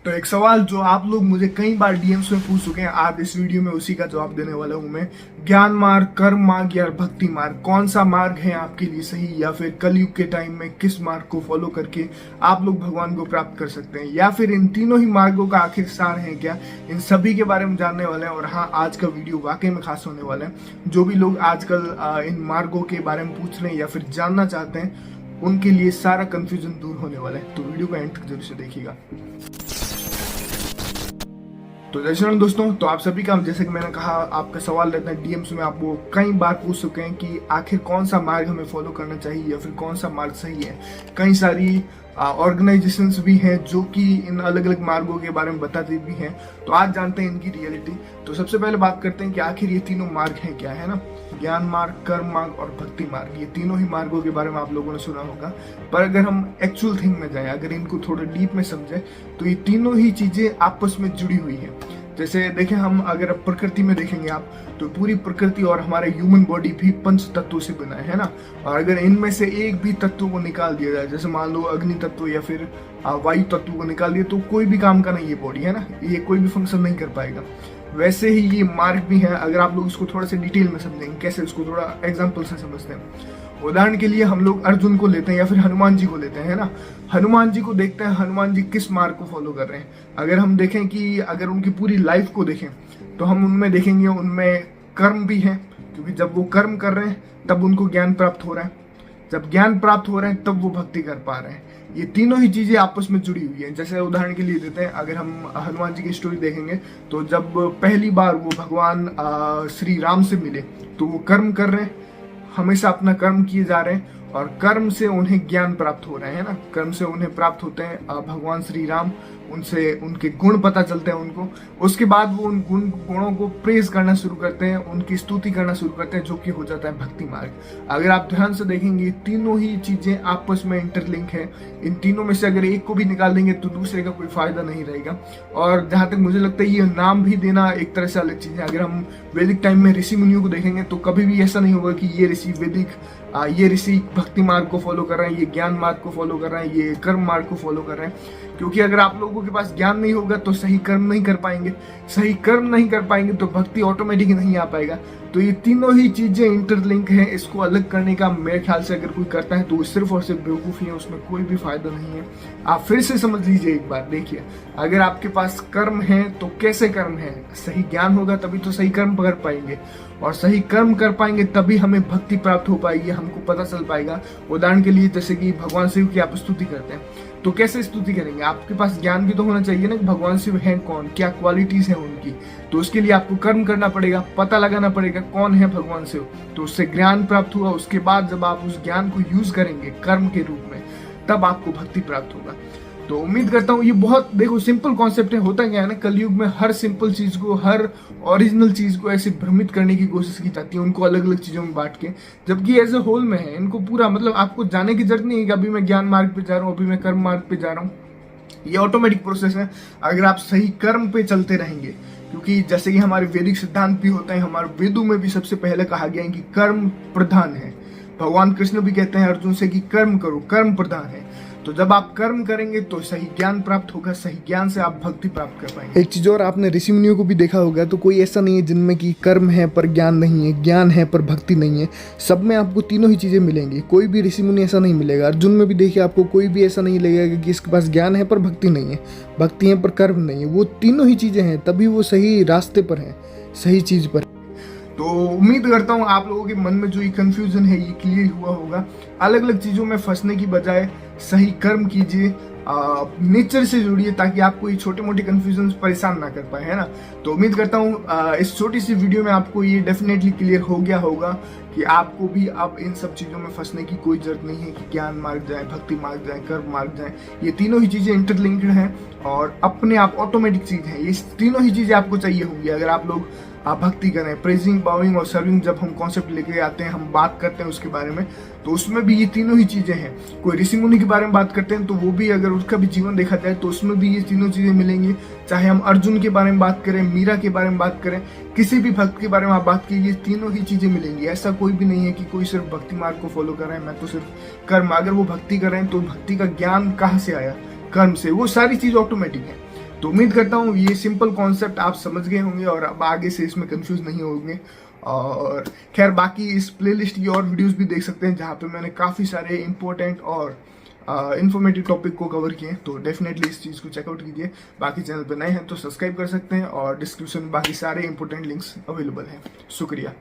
तो एक सवाल जो आप लोग मुझे कई बार डीएम्स में पूछ चुके हैं, आज इस वीडियो में उसी का जवाब देने वाला हूं मैं। ज्ञान मार्ग, कर्म मार्ग या भक्ति मार्ग, कौन सा मार्ग है आपके लिए सही, या फिर कलयुग के टाइम में किस मार्ग को फॉलो करके आप लोग भगवान को प्राप्त कर सकते हैं, या फिर इन तीनों ही मार्गों का आखिर सार है क्या, इन सभी के बारे में जानने वाले हैं। और हाँ, आज का वीडियो वाकई में खास होने वाला है। जो भी लोग आजकल इन मार्गों के बारे में पूछ रहे हैं या फिर जानना चाहते हैं, उनके लिए सारा कंफ्यूजन दूर होने वाला है। तो वीडियो को एंड तक जरूर से देखिएगा। तो जय श्री राम दोस्तों, तो आप सभी का, जैसे कि मैंने कहा, आपका सवाल रहता है डीएम्स में, आप वो कई बार पूछ चुके हैं कि आखिर कौन सा मार्ग हमें फॉलो करना चाहिए या फिर कौन सा मार्ग सही है। कई सारी ऑर्गेनाइजेशंस भी हैं जो कि इन अलग अलग मार्गों के बारे में बताती भी हैं। तो आज जानते हैं इनकी रियलिटी। तो सबसे पहले बात करते हैं कि आखिर ये तीनों मार्ग हैं क्या, है ना। ज्ञान मार्ग, कर्म मार्ग और भक्ति मार्ग, ये तीनों ही मार्गों के बारे में आप लोगों ने सुना होगा। पर अगर हम एक्चुअल थिंग में जाएं, अगर इनको थोड़ा डीप में समझें, तो ये तीनों ही चीजें आपस में जुड़ी हुई है। जैसे देखें, हम अगर प्रकृति में देखेंगे आप, तो पूरी प्रकृति और हमारे ह्यूमन बॉडी भी पंच तत्वों से बना है ना। और अगर इनमें से एक भी तत्व को निकाल दिया जाए, जैसे मान लो अग्नि तत्व या फिर वायु तत्व को निकाल दिया, तो कोई भी काम का नहीं ये बॉडी, है ना, ये कोई भी फंक्शन नहीं कर पाएगा। वैसे ही ये मार्ग भी है। अगर आप लोग इसको थोड़ा सा डिटेल में समझेंगे, कैसे, इसको थोड़ा एग्जाम्पल से समझते हैं। उदाहरण के लिए हम लोग अर्जुन को लेते हैं या फिर हनुमान जी को लेते हैं, है ना। हनुमान जी को देखते हैं, हनुमान जी किस मार्ग को फॉलो कर रहे हैं। अगर हम देखें कि अगर उनकी पूरी लाइफ को देखें, तो हम उनमें देखेंगे उनमें कर्म भी है, क्योंकि जब वो कर्म कर रहे हैं तब उनको ज्ञान प्राप्त हो रहा है, जब ज्ञान प्राप्त हो रहे हैं तब वो भक्ति कर पा रहे हैं। ये तीनों ही चीजें आपस में जुड़ी हुई है। जैसे उदाहरण के लिए देते हैं, अगर हम हनुमान जी की स्टोरी देखेंगे, तो जब पहली बार वो भगवान श्री राम से मिले, तो वो कर्म कर रहे हैं, हमेशा अपना कर्म किए जा रहे हैं, और कर्म से उन्हें ज्ञान प्राप्त हो रहे हैं ना। कर्म से उन्हें प्राप्त होते हैं भगवान श्री राम, उनसे उनके गुण पता चलते हैं उनको। उसके बाद वो उन गुणों को प्रेज करना शुरू करते हैं, उनकी स्तुति करना शुरू करते हैं, जो कि हो जाता है भक्ति मार्ग। अगर आप ध्यान से देखेंगे, तीनों ही चीजें आपस में इंटरलिंक है। इन तीनों में से अगर एक को भी निकाल देंगे तो दूसरे का कोई फायदा नहीं रहेगा। और जहां तक मुझे लगता है, ये नाम भी देना एक तरह से अलग चीज है। अगर हम वैदिक टाइम में ऋषि मुनियों को देखेंगे, तो कभी भी ऐसा नहीं होगा कि ये ऋषि वैदिक, ये ऋषि भक्ति मार्ग को फॉलो कर रहे हैं, ये ज्ञान मार्ग को फॉलो कर रहे हैं, ये कर्म मार्ग को फॉलो कर रहे हैं। क्योंकि अगर आप लोगों के पास ज्ञान नहीं होगा तो सही कर्म नहीं कर पाएंगे, सही कर्म नहीं कर पाएंगे तो भक्ति ऑटोमेटिक नहीं आ पाएगा। तो ये तीनों ही चीजें इंटरलिंक हैं। इसको अलग करने का मेरे ख्याल से अगर कोई करता है तो वो सिर्फ और सिर्फ बेवकूफी है, उसमें कोई भी फायदा नहीं है। आप फिर से समझ लीजिए एक बार, देखिए, अगर आपके पास कर्म है तो कैसे कर्म है, सही ज्ञान होगा तभी तो सही कर्म कर पाएंगे, और सही कर्म कर पाएंगे तभी हमें भक्ति प्राप्त हो पाएगी, हमको पता चल पाएगा। उदाहरण के लिए, जैसे कि भगवान शिव की आप स्तुति करते हैं, तो कैसे स्तुति करेंगे? आपके पास ज्ञान भी तो होना चाहिए ना, भगवान शिव हैं कौन, क्या क्वालिटीज हैं उनकी। तो उसके लिए आपको कर्म करना पड़ेगा, पता लगाना पड़ेगा कौन है भगवान शिव। तो उससे ज्ञान प्राप्त हुआ, उसके बाद जब आप उस ज्ञान को यूज करेंगे कर्म के रूप में, तब आपको भक्ति प्राप्त होगा। तो उम्मीद करता हूँ ये बहुत, देखो, सिंपल कॉन्सेप्ट है। होता क्या है ना, कलयुग में हर सिंपल चीज को, हर ओरिजिनल चीज को ऐसे भ्रमित करने की कोशिश की जाती है, उनको अलग अलग चीजों में बांट के, जबकि एज ए होल में है। इनको पूरा, मतलब आपको जाने की जरूरत नहीं है कि अभी मैं ज्ञान मार्ग पे जा रहा हूँ, अभी मैं कर्म मार्ग पे जा रहा हूँ। ये ऑटोमेटिक प्रोसेस है अगर आप सही कर्म पे चलते रहेंगे। क्योंकि जैसे कि हमारे वैदिक सिद्धांत भी होते हैं, हमारे वेदों में भी सबसे पहले कहा गया है कि कर्म प्रधान है। भगवान कृष्ण भी कहते हैं अर्जुन से कि कर्म करो, कर्म प्रधान है। तो जब आप कर्म करेंगे तो सही ज्ञान प्राप्त होगा, सही ज्ञान से आप भक्ति प्राप्त कर पाएंगे। एक चीज और, आपने ऋषि मुनियों को भी देखा होगा, तो कोई ऐसा नहीं है जिनमें कि कर्म है पर ज्ञान नहीं है, ज्ञान है पर भक्ति नहीं है। सब में आपको तीनों ही चीजें मिलेंगी। कोई भी ऋषि मुनि ऐसा नहीं मिलेगा। अर्जुन में भी देखिए, आपको कोई भी ऐसा नहीं लगेगा कि इसके पास ज्ञान है पर भक्ति नहीं है, भक्ति है पर कर्म नहीं है। वो तीनों ही चीजें हैं, तभी वो सही रास्ते पर है, सही चीज पर। तो उम्मीद करता हूँ आप लोगों के मन में जो ये कंफ्यूजन है ये क्लियर हुआ होगा। अलग अलग चीजों में फंसने की बजाय सही कर्म कीजिए, नेचर से जुड़िए, ताकि आपको ये छोटे मोटे कंफ्यूजन परेशान ना कर पाए, है ना। तो उम्मीद करता हूँ इस छोटी सी वीडियो में आपको ये डेफिनेटली क्लियर हो गया होगा कि आपको भी अब इन सब चीजों में फंसने की कोई जरूरत नहीं है कि ज्ञान मार्ग जाए, भक्ति मार्ग जाए, कर्म मार्ग जाए। ये तीनों ही चीजें इंटरलिंक्ड हैं और अपने आप ऑटोमेटिक चीज है। ये तीनों ही चीजें आपको चाहिए होंगी अगर आप लोग आप भक्ति करें। प्रेजिंग, बाउइंग और सर्विंग जब हम कॉन्सेप्ट लेके आते हैं, हम बात करते हैं उसके बारे में, तो उसमें भी ये तीनों ही चीजें हैं। कोई ऋषि मुनि के बारे में बात करते हैं तो वो भी, अगर उसका भी जीवन देखा जाए तो उसमें भी ये तीनों चीजें मिलेंगी। चाहे हम अर्जुन के बारे में बात करें, मीरा के बारे में बात करें, किसी भी भक्त के बारे में आप बात कीजिए, तीनों ही चीजें मिलेंगी। ऐसा कोई भी नहीं है कि कोई सिर्फ भक्ति मार्ग को फॉलो कर रहे हैं, मैं तो सिर्फ कर्म। अगर वो भक्ति कर रहे हैं तो भक्ति का ज्ञान कहाँ से आया? कर्म से। वो सारी चीज ऑटोमेटिक है। तो उम्मीद करता हूँ ये सिंपल कॉन्सेप्ट आप समझ गए होंगे और अब आगे से इसमें कंफ्यूज नहीं होंगे। और खैर बाकी इस प्लेलिस्ट की और वीडियोस भी देख सकते हैं जहाँ पे मैंने काफ़ी सारे इंपॉर्टेंट और इन्फॉर्मेटिव टॉपिक को कवर किए हैं, तो डेफिनेटली इस चीज़ को चेकआउट कीजिए। बाकी चैनल पर नए हैं तो सब्सक्राइब कर सकते हैं और डिस्क्रिप्शन में बाकी सारे इंपॉर्टेंट लिंक्स अवेलेबल हैं। शुक्रिया।